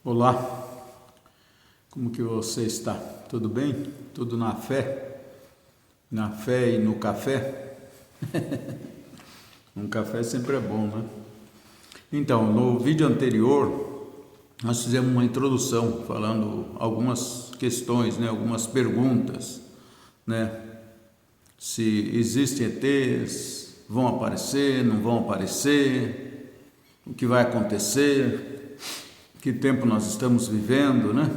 Olá, como que você está? Tudo bem? Tudo na fé? Na fé e no café? Um café sempre é bom, né? Então, no vídeo anterior, nós fizemos uma introdução falando algumas questões, né? Algumas perguntas, né? Se existem ETs, vão aparecer, não vão aparecer, o que vai acontecer, que tempo nós estamos vivendo, né?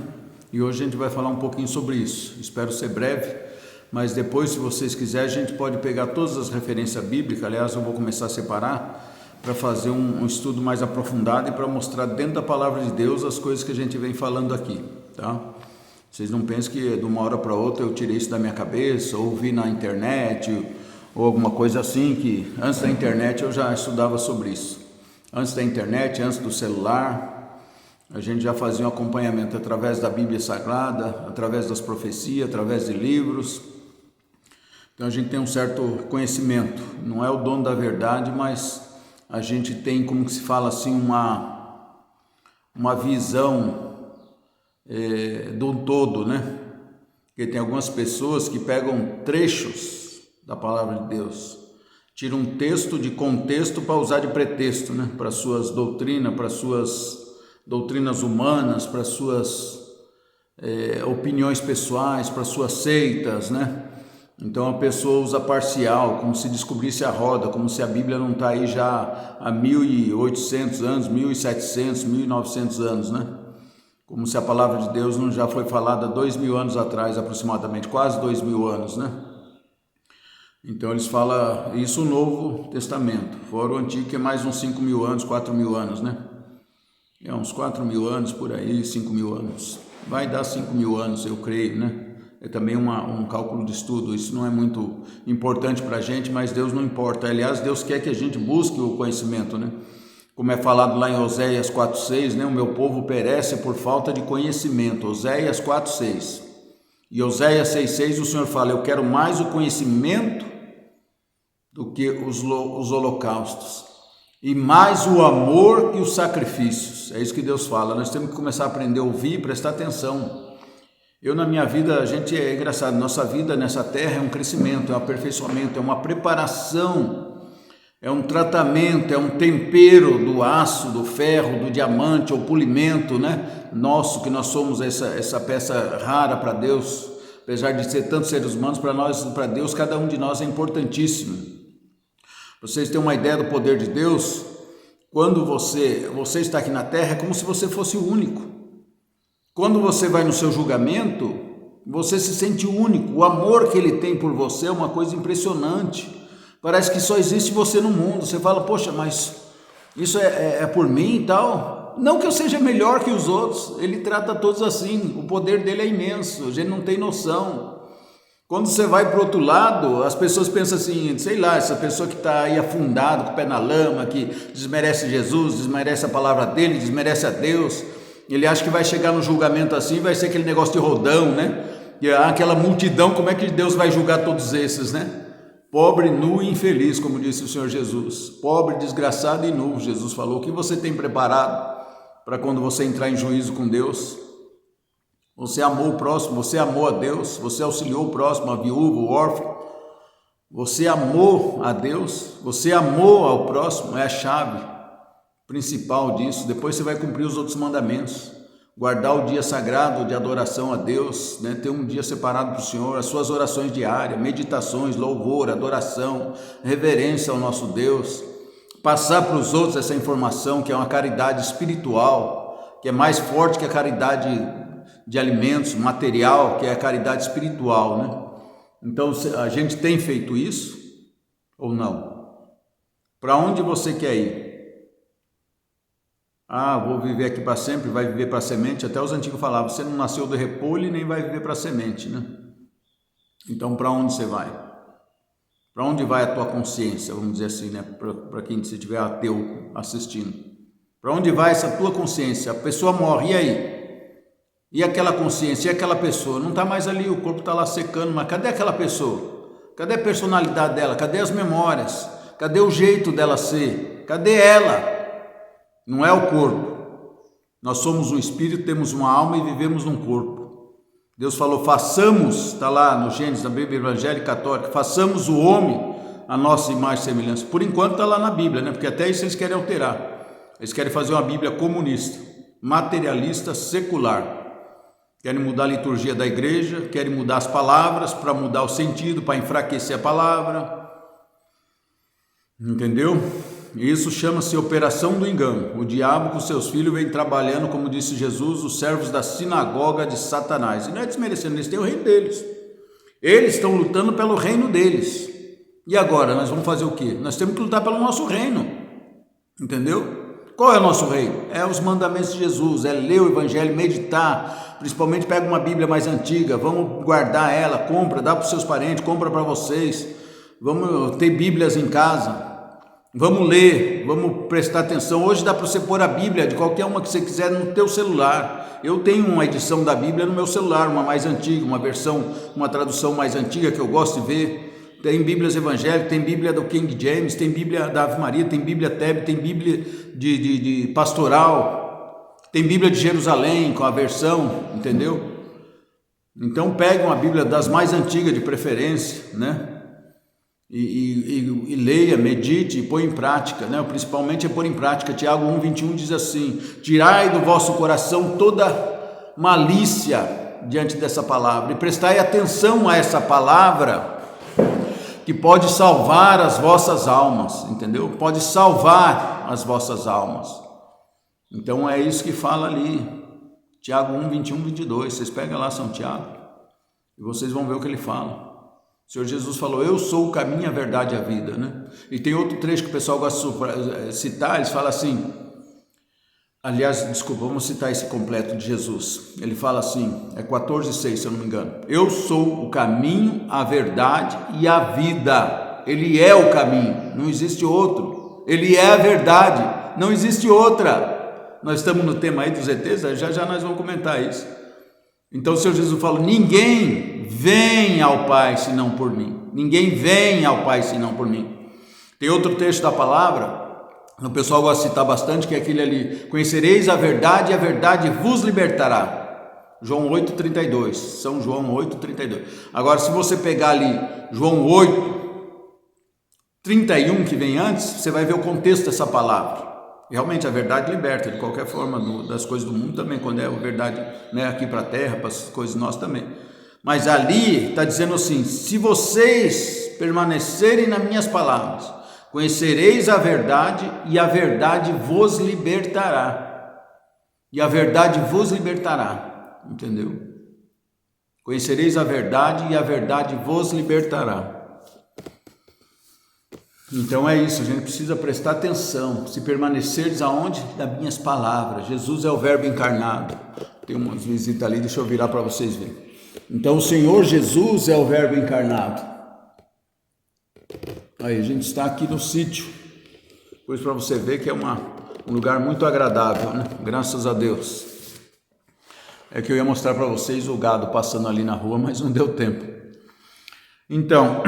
E hoje a gente vai falar um pouquinho sobre isso. Espero ser breve, mas depois, se vocês quiserem, a gente pode pegar todas as referências bíblicas. Aliás, eu vou começar a separar para fazer um estudo mais aprofundado e para mostrar dentro da palavra de Deus as coisas que a gente vem falando aqui, tá? Vocês não pensem que de uma hora para outra eu tirei isso da minha cabeça, ou vi na internet, ou alguma coisa assim, que antes da internet eu já estudava sobre isso. Antes da internet, antes do celular, a gente já fazia um acompanhamento através da Bíblia Sagrada, através das profecias, através de livros. Então a gente tem um certo conhecimento. Não é o dono da verdade, mas a gente tem, como que se fala assim, uma visão do todo, né? Porque tem algumas pessoas que pegam trechos da palavra de Deus, tiram um texto de contexto para usar de pretexto, né? Para suas doutrinas, para suas doutrinas humanas, para suas opiniões pessoais, para suas seitas, né? Então a pessoa usa parcial, como se descobrisse a roda, como se a Bíblia não está aí já há 1800 anos, 1700, 1900 anos, né? Como se a palavra de Deus não já foi falada 2000 anos atrás, aproximadamente, quase 2000 anos, né? Então eles falam isso no Novo Testamento, fora o Antigo que é mais uns 5.000 anos, 4.000 anos, né? É uns 4.000 anos por aí, 5.000 anos. Vai dar 5.000 anos, eu creio, né? É também um cálculo de estudo. Isso não é muito importante para a gente, mas Deus não importa. Aliás, Deus quer que a gente busque o conhecimento, né? Como é falado lá em Oséias 4:6, né? O meu povo perece por falta de conhecimento. Oséias 4:6. E Oséias 6:6 o Senhor fala: eu quero mais o conhecimento do que os holocaustos, e mais o amor que os sacrifícios. É isso que Deus fala. Nós temos que começar a aprender a ouvir e prestar atenção. Eu, na minha vida, a gente é engraçado, nossa vida nessa terra é um crescimento, é um aperfeiçoamento, é uma preparação, é um tratamento, é um tempero do aço, do ferro, do diamante, ou polimento, né? Nosso, que nós somos essa peça rara para Deus. Apesar de ser tantos seres humanos, para Deus, cada um de nós é importantíssimo. Vocês têm uma ideia do poder de Deus? Quando você está aqui na terra, é como se você fosse o único. Quando você vai no seu julgamento, você se sente único. O amor que ele tem por você é uma coisa impressionante. Parece que só existe você no mundo. Você fala, poxa, mas isso é por mim e tal. Não que eu seja melhor que os outros. Ele trata todos assim. O poder dele é imenso. A gente não tem noção. Quando você vai para o outro lado, as pessoas pensam assim, sei lá, essa pessoa que está aí afundada, com o pé na lama, que desmerece Jesus, desmerece a palavra dele, desmerece a Deus, ele acha que vai chegar no julgamento assim, vai ser aquele negócio de rodão, né? E aquela multidão, como é que Deus vai julgar todos esses, né? Pobre, nu e infeliz, como disse o Senhor Jesus. Pobre, desgraçado e nu, Jesus falou. O que você tem preparado para quando você entrar em juízo com Deus? Você amou o próximo, você amou a Deus, você auxiliou o próximo, a viúva, o órfão. Você amou a Deus, você amou ao próximo, é a chave principal disso. Depois você vai cumprir os outros mandamentos, guardar o dia sagrado de adoração a Deus, né? Ter um dia separado para o Senhor, as suas orações diárias, meditações, louvor, adoração, reverência ao nosso Deus. Passar para os outros essa informação que é uma caridade espiritual, que é mais forte que a caridade de alimentos, material, que é a caridade espiritual, né? Então, a gente tem feito isso ou não? Para onde você quer ir? Ah, vou viver aqui para sempre, vai viver para a semente. Até os antigos falavam, você não nasceu do repolho e nem vai viver para a semente, né? Então, para onde você vai? Para onde vai a tua consciência, vamos dizer assim, né? Para quem se tiver ateu assistindo. Para onde vai essa tua consciência? A pessoa morre, e aí? E aquela consciência, e aquela pessoa? Não está mais ali, o corpo está lá secando, mas cadê aquela pessoa? Cadê a personalidade dela? Cadê as memórias? Cadê o jeito dela ser? Cadê ela? não é o corpo. Nós somos um espírito, temos uma alma e vivemos num corpo. Deus falou, façamos, está lá no Gênesis, na Bíblia Evangélica Católica, façamos o homem a nossa imagem e semelhança. Por enquanto está lá na Bíblia, né? Porque até isso eles querem alterar. Eles querem fazer uma Bíblia comunista, materialista, secular. Querem mudar a liturgia da igreja, querem mudar as palavras para mudar o sentido, para enfraquecer a palavra. Entendeu? Isso chama-se operação do engano. O diabo com seus filhos vem trabalhando, como disse Jesus, os servos da sinagoga de Satanás. E não é desmerecendo, eles têm o reino deles. Eles estão lutando pelo reino deles. E agora, nós vamos fazer o quê? Nós temos que lutar pelo nosso reino. Entendeu? Qual é o nosso reino? É os mandamentos de Jesus, é ler o evangelho, meditar, principalmente pega uma Bíblia mais antiga, vamos guardar ela, compra, dá para os seus parentes, compra para vocês, vamos ter Bíblias em casa, vamos ler, vamos prestar atenção. Hoje dá para você pôr a Bíblia de qualquer uma que você quiser no teu celular. Eu tenho uma edição da Bíblia no meu celular, uma mais antiga, uma versão, uma tradução mais antiga que eu gosto de ver. Tem Bíblias evangélicas, tem Bíblia do King James, tem Bíblia da Ave Maria, tem Bíblia Teb, tem Bíblia de pastoral, tem Bíblia de Jerusalém com a versão, entendeu? Então pegue uma Bíblia das mais antigas de preferência, né? E leia, medite e põe em prática, né? Principalmente é pôr em prática. Tiago 1:21 diz assim: tirai do vosso coração toda malícia diante dessa palavra e prestai atenção a essa palavra, que pode salvar as vossas almas, entendeu? Pode salvar as vossas almas. Então é isso que fala ali, Tiago 1:21-22, vocês pegam lá São Tiago, e vocês vão ver o que ele fala. O Senhor Jesus falou, eu sou o caminho, a verdade e a vida, né? E tem outro trecho que o pessoal gosta de citar, eles falam assim, aliás, desculpa, vamos citar esse completo de Jesus. Ele fala assim, é 14:6, se eu não me engano. Eu sou o caminho, a verdade e a vida. Ele é o caminho, não existe outro. Ele é a verdade, não existe outra. Nós estamos no tema aí dos ETs, já nós vamos comentar isso. Então o Senhor Jesus fala, ninguém vem ao Pai senão por mim. Ninguém vem ao Pai senão por mim. Tem outro texto da palavra, o pessoal gosta de citar bastante, que é aquele ali, conhecereis a verdade e a verdade vos libertará. João 8:32, São João 8:32. Agora, se você pegar ali João 8:31, que vem antes, você vai ver o contexto dessa palavra. Realmente a verdade liberta, de qualquer forma, das coisas do mundo também, quando é a verdade, né, aqui para a terra, para as coisas nossas também. Mas ali está dizendo assim, se vocês permanecerem nas minhas palavras, conhecereis a verdade e a verdade vos libertará. E a verdade vos libertará, entendeu? Conhecereis a verdade e a verdade vos libertará. Então é isso, a gente precisa prestar atenção. Se permanecerdes aonde? Das minhas palavras. Jesus é o verbo encarnado. Tem umas visitas ali, deixa eu virar para vocês verem. Então o Senhor Jesus é o verbo encarnado. Aí a gente está aqui no sítio, pois para você ver que é um lugar muito agradável, né? Graças a Deus. É que eu ia mostrar para vocês o gado passando ali na rua, mas não deu tempo. Então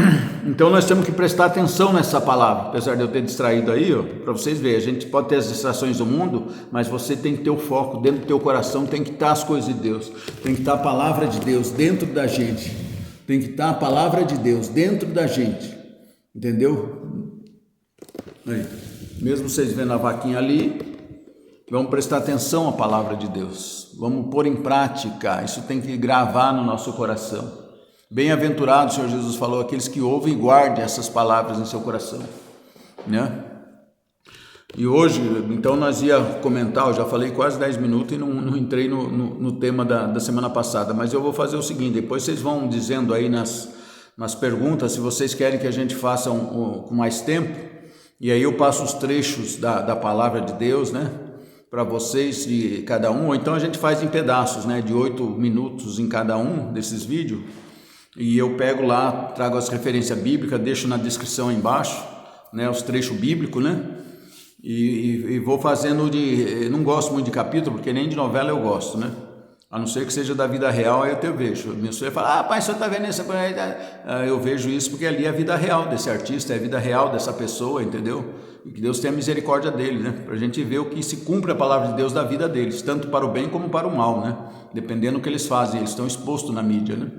nós temos que prestar atenção nessa palavra, apesar de eu ter distraído aí, para vocês verem, a gente pode ter as distrações do mundo, mas você tem que ter o foco dentro do teu coração, tem que estar as coisas de Deus, tem que estar a palavra de Deus dentro da gente, tem que estar a palavra de Deus dentro da gente, entendeu? Aí, mesmo vocês vendo a vaquinha ali, vamos prestar atenção à palavra de Deus, vamos pôr em prática, isso tem que gravar no nosso coração. Bem-aventurado, o Senhor Jesus falou, aqueles que ouvem e guardem essas palavras em seu coração, né? E hoje, então nós ia comentar, eu já falei quase 10 minutos e não entrei no tema da semana passada, mas eu vou fazer o seguinte, depois vocês vão dizendo aí nas perguntas, se vocês querem que a gente faça com mais tempo, e aí eu passo os trechos da palavra de Deus, né? Para vocês, de cada um, ou então a gente faz em pedaços, né? De 8 minutos em cada um desses vídeos, e eu pego lá, trago as referências bíblicas, deixo na descrição aí embaixo, né, os trechos bíblicos, né, e vou fazendo não gosto muito de capítulo, porque nem de novela eu gosto, né, a não ser que seja da vida real, aí eu te vejo, minha senhora fala, pai, você está vendo essa coisa aí, eu vejo isso porque ali é a vida real desse artista, é a vida real dessa pessoa, entendeu, e que Deus tenha misericórdia deles, né? Para a gente ver o que se cumpre a palavra de Deus da vida deles, tanto para o bem como para o mal, né? Dependendo do que eles fazem, eles estão expostos na mídia, né?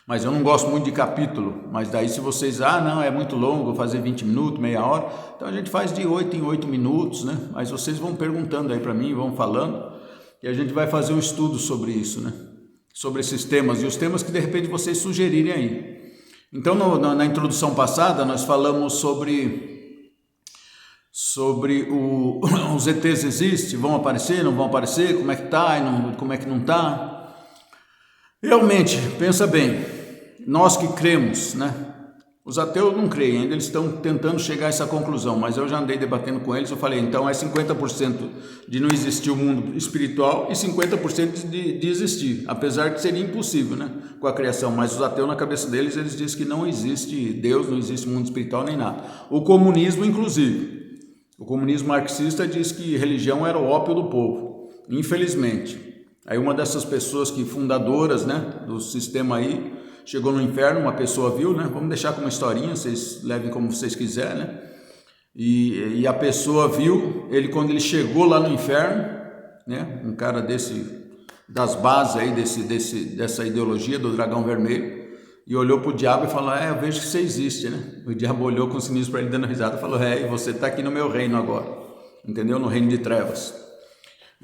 Mas eu não gosto muito de capítulo, mas daí se vocês, não, é muito longo, vou fazer 20 minutos, meia hora, então a gente faz de 8 em 8 minutos, né? Mas vocês vão perguntando aí para mim, vão falando, e a gente vai fazer um estudo sobre isso, né? Sobre esses temas, e os temas que de repente vocês sugerirem aí. Então na introdução passada nós falamos sobre os ETs existem, vão aparecer, não vão aparecer, como é que tá, como é que não tá. Realmente, pensa bem, nós que cremos, né? Os ateus não creem, ainda eles estão tentando chegar a essa conclusão, mas eu já andei debatendo com eles, eu falei, então é 50% de não existir o mundo espiritual e 50% de existir, apesar de ser impossível, né? Com a criação, mas os ateus na cabeça deles, eles dizem que não existe Deus, não existe mundo espiritual nem nada. O comunismo, inclusive, o comunismo marxista diz que religião era o ópio do povo, infelizmente. Aí uma dessas pessoas fundadoras, né, do sistema aí, chegou no inferno, uma pessoa viu, né, vamos deixar como historinha, vocês levem como vocês quiserem, né, e a pessoa viu, quando ele chegou lá no inferno, né, um cara das bases aí, dessa ideologia do dragão vermelho, e olhou para o diabo e falou, eu vejo que você existe, né, o diabo olhou com o sinistro para ele dando risada e falou, e você está aqui no meu reino agora, entendeu, no reino de trevas.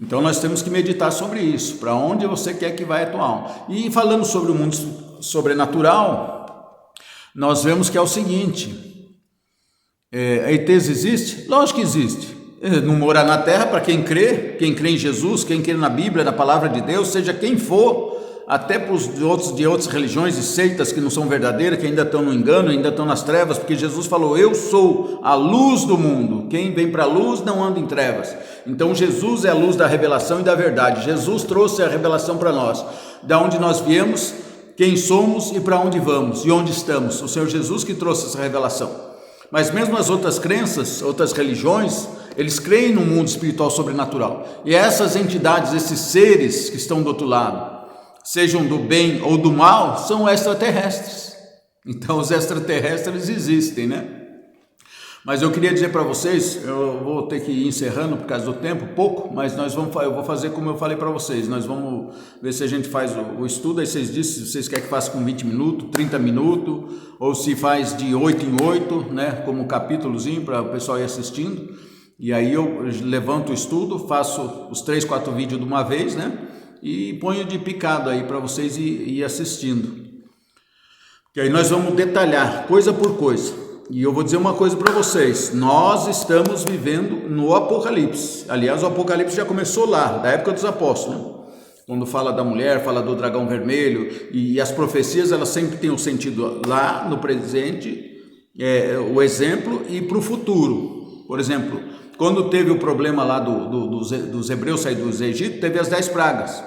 Então nós temos que meditar sobre isso, para onde você quer que vai a tua alma. E falando sobre o mundo sobrenatural, nós vemos que é o seguinte, ETs existe? Lógico que existe. Não morar na terra para quem crê em Jesus, quem crê na Bíblia, na palavra de Deus, seja quem for, até para os de outras religiões e seitas que não são verdadeiras, que ainda estão no engano, ainda estão nas trevas, porque Jesus falou, eu sou a luz do mundo, quem vem para a luz não anda em trevas. Então Jesus é a luz da revelação e da verdade, Jesus trouxe a revelação para nós, da onde nós viemos, quem somos e para onde vamos e onde estamos, o Senhor Jesus que trouxe essa revelação. Mas mesmo as outras crenças, outras religiões, eles creem no mundo espiritual sobrenatural, e essas entidades, esses seres que estão do outro lado, sejam do bem ou do mal, são extraterrestres. Então os extraterrestres existem, né? Mas eu queria dizer para vocês, eu vou ter que ir encerrando por causa do tempo, pouco, mas eu vou fazer como eu falei para vocês, nós vamos ver se a gente faz o estudo, aí vocês dizem se vocês querem que faça com 20 minutos, 30 minutos, ou se faz de 8 em 8, né, como um capítulozinho para o pessoal ir assistindo, e aí eu levanto o estudo, faço os 3, 4 vídeos de uma vez, né, e ponho de picado aí para vocês ir assistindo, que aí nós vamos detalhar coisa por coisa. E eu vou dizer uma coisa para vocês, nós estamos vivendo no Apocalipse. Aliás, o Apocalipse já começou lá, da época dos apóstolos, né? Quando fala da mulher, fala do dragão vermelho, e as profecias elas sempre têm um sentido lá no presente, o exemplo, e para o futuro. Por exemplo, quando teve o problema lá dos hebreus sair do Egito, teve as 10 pragas,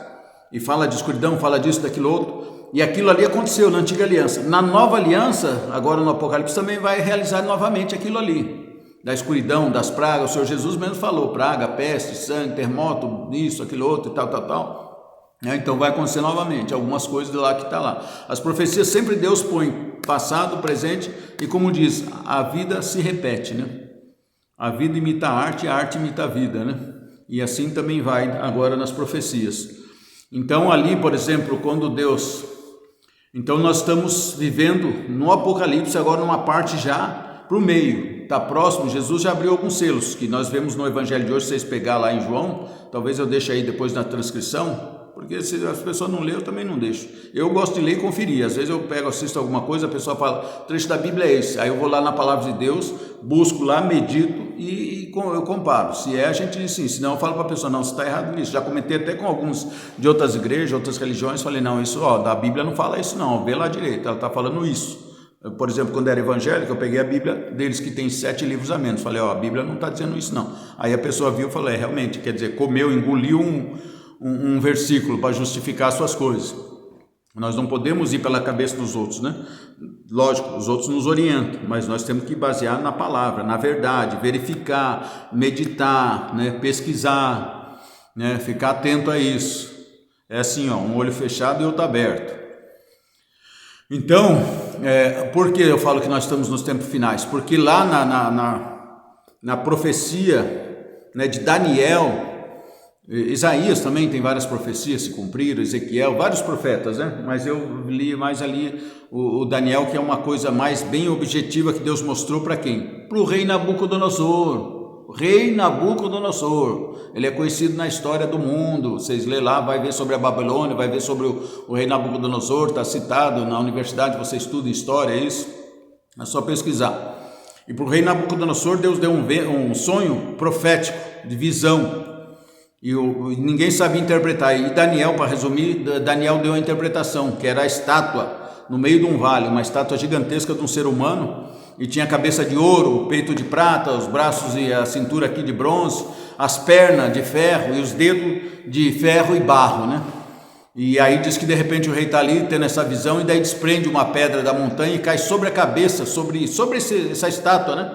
e fala de escuridão, fala disso, daquilo outro, e aquilo ali aconteceu na antiga aliança. Na nova aliança, agora no Apocalipse, também vai realizar novamente aquilo ali, da escuridão, das pragas. O Senhor Jesus mesmo falou, praga, peste, sangue, terremoto, isso, aquilo outro e tal. Então vai acontecer novamente, algumas coisas lá que está lá. As profecias sempre Deus põe passado, presente, e como diz, a vida se repete, né? A vida imita a arte imita a vida, né? E assim também vai agora nas profecias. Então ali, por exemplo, quando Deus... Então nós estamos vivendo no Apocalipse agora numa parte já para o meio, está próximo. Jesus já abriu alguns selos, que nós vemos no Evangelho de hoje, se vocês pegar lá em João, talvez eu deixe aí depois na transcrição, porque se as pessoas não lerem, eu também não deixo. Eu gosto de ler e conferir, às vezes eu assisto alguma coisa, a pessoa fala, trecho da Bíblia é esse, aí eu vou lá na palavra de Deus, busco lá, medito e eu comparo. Se a gente diz sim, senão eu falo para a pessoa, não, você está errado nisso. Já comentei até com alguns de outras igrejas, outras religiões, falei, não, isso, da Bíblia não fala isso não, vê lá direito, ela está falando isso. Por exemplo, quando era evangélico, eu peguei a Bíblia deles que tem 7 livros a menos, falei, a Bíblia não está dizendo isso não. Aí a pessoa viu e falou, realmente, quer dizer, engoliu um versículo para justificar as suas coisas. Nós não podemos ir pela cabeça dos outros, né? Lógico, os outros nos orientam, mas nós temos que basear na palavra, na verdade, verificar, meditar, né? Pesquisar, né? Ficar atento a isso. É assim, um olho fechado e outro aberto. Então, por que eu falo que nós estamos nos tempos finais? Porque lá na profecia, né, de Daniel. Isaías também tem várias profecias se cumpriram, Ezequiel, vários profetas, né? Mas eu li mais ali o Daniel, que é uma coisa mais bem objetiva que Deus mostrou para quem? Para o rei Nabucodonosor. O rei Nabucodonosor, ele é conhecido na história do mundo. Vocês lê lá, vai ver sobre a Babilônia, vai ver sobre o rei Nabucodonosor, está citado na universidade, você estuda história, é isso? É só pesquisar. E para o rei Nabucodonosor, Deus deu um sonho profético, de visão. E ninguém sabia interpretar. E Daniel, para resumir, Daniel deu a interpretação, que era a estátua no meio de um vale, uma estátua gigantesca de um ser humano, e tinha a cabeça de ouro, o peito de prata, os braços e a cintura aqui de bronze, as pernas de ferro e os dedos de ferro e barro, né? E aí diz que de repente o rei está ali tendo essa visão, e daí desprende uma pedra da montanha e cai sobre a cabeça, sobre essa estátua, né?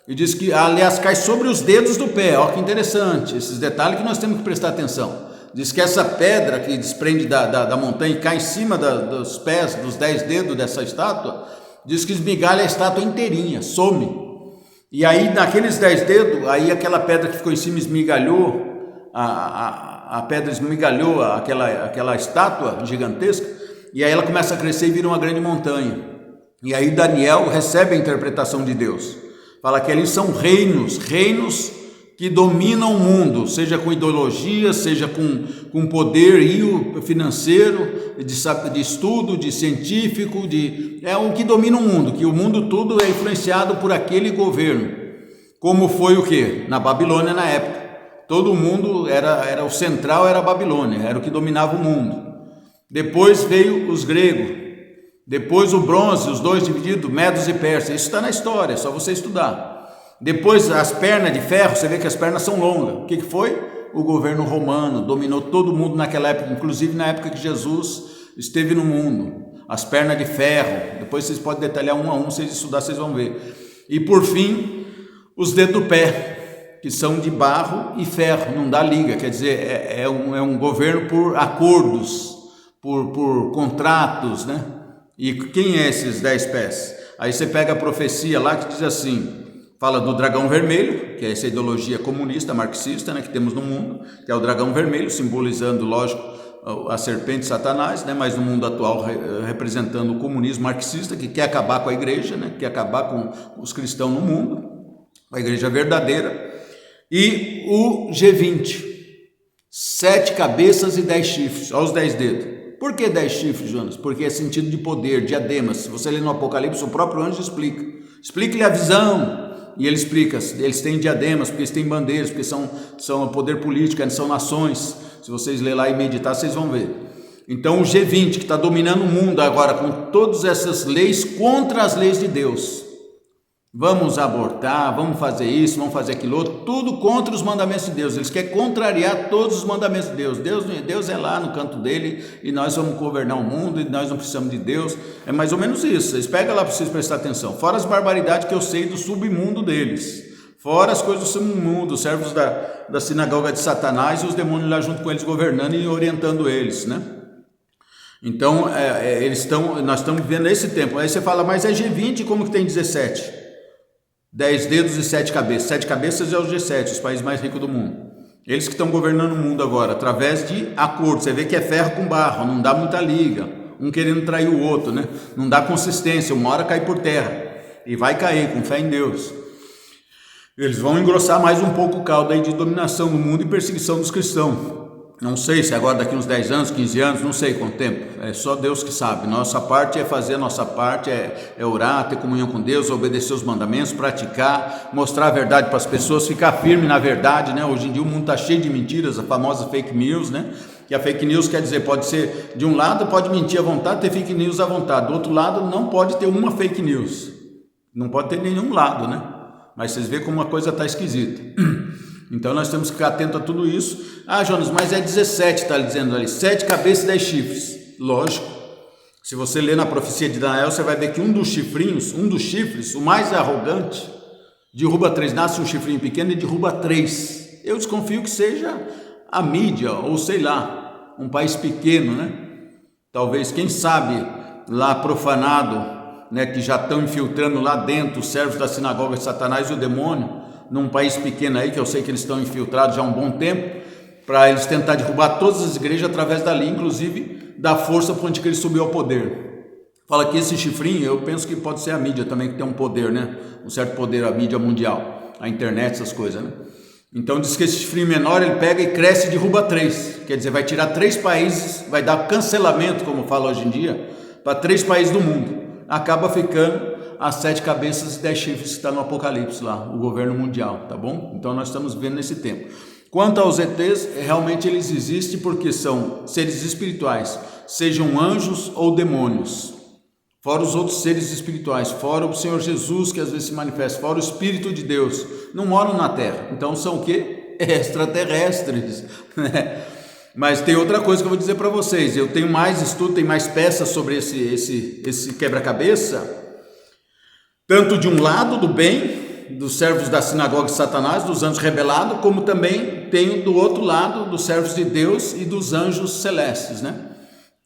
E diz que, aliás, cai sobre os dedos do pé. Olha que interessante, esses detalhes que nós temos que prestar atenção. Diz que essa pedra que desprende da montanha e cai em cima dos pés, dos 10 dedos dessa estátua, diz que esmigalha a estátua inteirinha, some. E aí, naqueles 10 dedos, aí aquela pedra que ficou em cima esmigalhou, a pedra esmigalhou aquela estátua gigantesca, e aí ela começa a crescer e vira uma grande montanha. E aí Daniel recebe a interpretação de Deus. Fala que ali são reinos que dominam o mundo, seja com ideologia, seja com poder financeiro, de estudo, de científico, é o que domina o mundo, que o mundo todo é influenciado por aquele governo. Como foi o quê? Na Babilônia na época. Todo mundo era o central, era a Babilônia, era o que dominava o mundo. Depois veio os gregos. Depois o bronze, os dois divididos, Medos e Persas. Isso está na história, é só você estudar. Depois as pernas de ferro, você vê que as pernas são longas. O que foi? O governo romano dominou todo mundo naquela época, inclusive na época que Jesus esteve no mundo. As pernas de ferro, depois vocês podem detalhar um a um, vocês estudar, vocês vão ver. E por fim, os dedos do pé, que são de barro e ferro, não dá liga, quer dizer, é um governo por acordos, por contratos, né? E quem é esses 10 pés? Aí você pega a profecia lá que diz assim, fala do dragão vermelho, que é essa ideologia comunista, marxista, né, que temos no mundo, que é o dragão vermelho, simbolizando, lógico, a serpente Satanás, né, mas no mundo atual representando o comunismo marxista, que quer acabar com a igreja, né, quer acabar com os cristãos no mundo, a igreja verdadeira. E o G20, 7 cabeças e 10 chifres, olha os 10 dedos. Por que 10 chifres, Jonas? Porque é sentido de poder, diademas. Se você lê no Apocalipse, o próprio anjo explica. Explique-lhe a visão. E ele explica, eles têm diademas, porque eles têm bandeiras, porque são poder político, são nações. Se vocês ler lá e meditar, vocês vão ver. Então o G20, que está dominando o mundo agora, com todas essas leis contra as leis de Deus. Vamos abortar, vamos fazer isso, vamos fazer aquilo outro, tudo contra os mandamentos de Deus. Eles querem contrariar todos os mandamentos de Deus. Deus é lá no canto dele e nós vamos governar o mundo e nós não precisamos de Deus. É mais ou menos isso. Vocês pegam lá para vocês prestar atenção. Fora as barbaridades que eu sei do submundo deles. Fora as coisas do submundo, os servos da sinagoga de Satanás e os demônios lá junto com eles governando e orientando eles, né? Então, nós estamos vivendo esse tempo. Aí você fala, mas é G20, como que tem 17? 10 dedos e 7 cabeças. 7 cabeças é o G7, os países mais ricos do mundo. Eles que estão governando o mundo agora, através de acordo. Você vê que é ferro com barro, não dá muita liga. Um querendo trair o outro, né? Não dá consistência, uma hora cai por terra. E vai cair, com fé em Deus. Eles vão engrossar mais um pouco o caldo aí de dominação do mundo e perseguição dos cristãos. Não sei se agora daqui uns 10 anos, 15 anos, não sei quanto tempo, é só Deus que sabe. Nossa parte é fazer a nossa parte, é orar, ter comunhão com Deus, obedecer os mandamentos, praticar, mostrar a verdade para as pessoas, ficar firme na verdade, né? Hoje em dia o mundo está cheio de mentiras, a famosa fake news, né? Que a fake news quer dizer, pode ser, de um lado pode mentir à vontade, ter fake news à vontade, do outro lado não pode ter uma fake news, não pode ter nenhum lado, né? Mas vocês veem como uma coisa está esquisita. Então nós temos que ficar atento a tudo isso. Ah, Jonas, mas é 17, está dizendo ali, 7 cabeças e 10 chifres. Lógico, se você ler na profecia de Daniel, você vai ver que um dos chifres, o mais arrogante, derruba 3, nasce um chifrinho pequeno e derruba 3. Eu desconfio que seja a mídia, ou sei lá, um país pequeno, né? Talvez, quem sabe, lá profanado, né, que já estão infiltrando lá dentro os servos da sinagoga de Satanás e o demônio, num país pequeno aí, que eu sei que eles estão infiltrados já há um bom tempo, para eles tentar derrubar todas as igrejas através dali, inclusive dar força para o anticristo subir ao poder. Fala que esse chifrinho, eu penso que pode ser a mídia também, que tem um poder, né? Um certo poder, a mídia mundial, a internet, essas coisas, né? Então diz que esse chifrinho menor, ele pega e cresce e derruba 3, quer dizer, vai tirar 3 países, vai dar cancelamento, como fala hoje em dia, para 3 países do mundo. Acaba ficando as 7 cabeças e 10 chifres que está no Apocalipse lá, o governo mundial, tá bom? Então nós estamos vendo nesse tempo. Quanto aos ETs, realmente eles existem porque são seres espirituais, sejam anjos ou demônios, fora os outros seres espirituais, fora o Senhor Jesus que às vezes se manifesta, fora o Espírito de Deus, não moram na Terra, então são o quê? Extraterrestres, né? Mas tem outra coisa que eu vou dizer para vocês, eu tenho mais estudo, tem mais peças sobre esse quebra-cabeça, tanto de um lado do bem, dos servos da sinagoga de Satanás, dos anjos rebelados, como também tenho do outro lado dos servos de Deus e dos anjos celestes, né?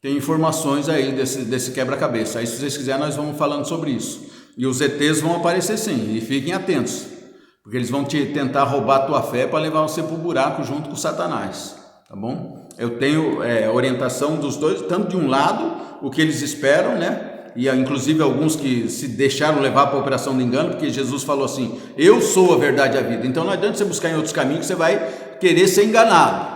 Tem informações aí desse quebra-cabeça. Aí se vocês quiserem nós vamos falando sobre isso. E os ETs vão aparecer sim, e fiquem atentos, porque eles vão tentar roubar a tua fé para levar você para o buraco junto com Satanás, tá bom? Eu tenho orientação dos dois, tanto de um lado, o que eles esperam, né? E inclusive alguns que se deixaram levar para a operação do engano, porque Jesus falou assim, eu sou a verdade e a vida. Então não adianta você buscar em outros caminhos que você vai querer ser enganado.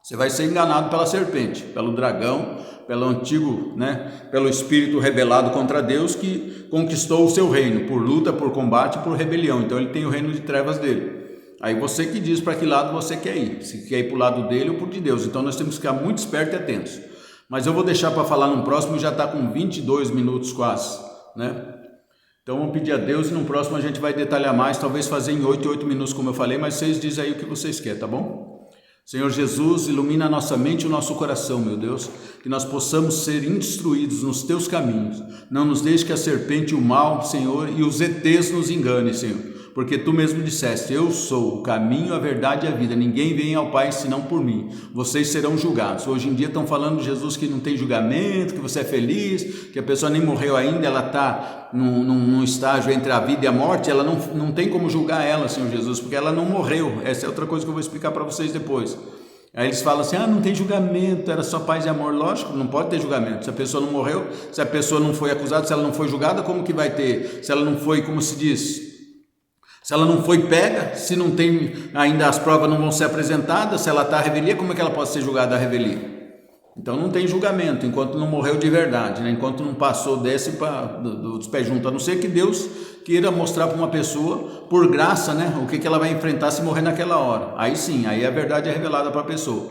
Você vai ser enganado pela serpente, pelo dragão, pelo antigo, né, pelo espírito rebelado contra Deus que conquistou o seu reino, por luta, por combate, por rebelião. Então ele tem o reino de trevas dele. Aí você que diz para que lado você quer ir, se quer ir para o lado dele ou para o de Deus. Então nós temos que ficar muito espertos e atentos. Mas eu vou deixar para falar no próximo, já está com 22 minutos quase, né? Então vamos pedir a Deus e no próximo a gente vai detalhar mais, talvez fazer em 8 minutos como eu falei, mas vocês dizem aí o que vocês querem, tá bom? Senhor Jesus, ilumina a nossa mente e o nosso coração, meu Deus, que nós possamos ser instruídos nos teus caminhos. Não nos deixe que a serpente, o mal, Senhor, e os ETs nos enganem, Senhor. Porque tu mesmo disseste, eu sou o caminho, a verdade e a vida, ninguém vem ao Pai senão por mim, vocês serão julgados. Hoje em dia estão falando de Jesus que não tem julgamento, que você é feliz, que a pessoa nem morreu ainda, ela está num estágio entre a vida e a morte, ela não tem como julgar ela, Senhor Jesus, porque ela não morreu. Essa é outra coisa que eu vou explicar para vocês depois. Aí eles falam assim, não tem julgamento, era só paz e amor. Lógico, não pode ter julgamento, se a pessoa não morreu, se a pessoa não foi acusada, se ela não foi julgada, como que vai ter? Se ela não foi, como se diz... Se ela não foi pega, se não tem, ainda as provas não vão ser apresentadas, se ela está à revelia, como é que ela pode ser julgada à revelia? Então não tem julgamento, enquanto não morreu de verdade, né? Enquanto não passou dos pés juntos, a não ser que Deus queira mostrar para uma pessoa, por graça, né, o que ela vai enfrentar se morrer naquela hora. Aí sim, aí a verdade é revelada para a pessoa.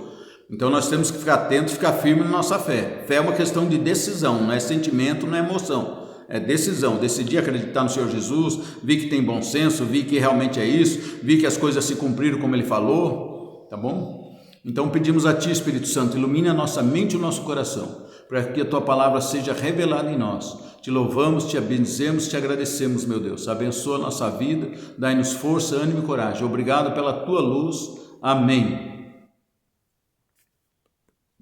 Então nós temos que ficar atentos, ficar firme na nossa fé. Fé é uma questão de decisão, não é sentimento, não é emoção. É decisão, decidir acreditar no Senhor Jesus, vi que tem bom senso, vi que realmente é isso, vi que as coisas se cumpriram como Ele falou, tá bom? Então pedimos a Ti, Espírito Santo, ilumine a nossa mente e o nosso coração, para que a Tua palavra seja revelada em nós. Te louvamos, Te bendizemos, Te agradecemos, meu Deus. Abençoa a nossa vida, dai-nos força, ânimo e coragem. Obrigado pela Tua luz. Amém.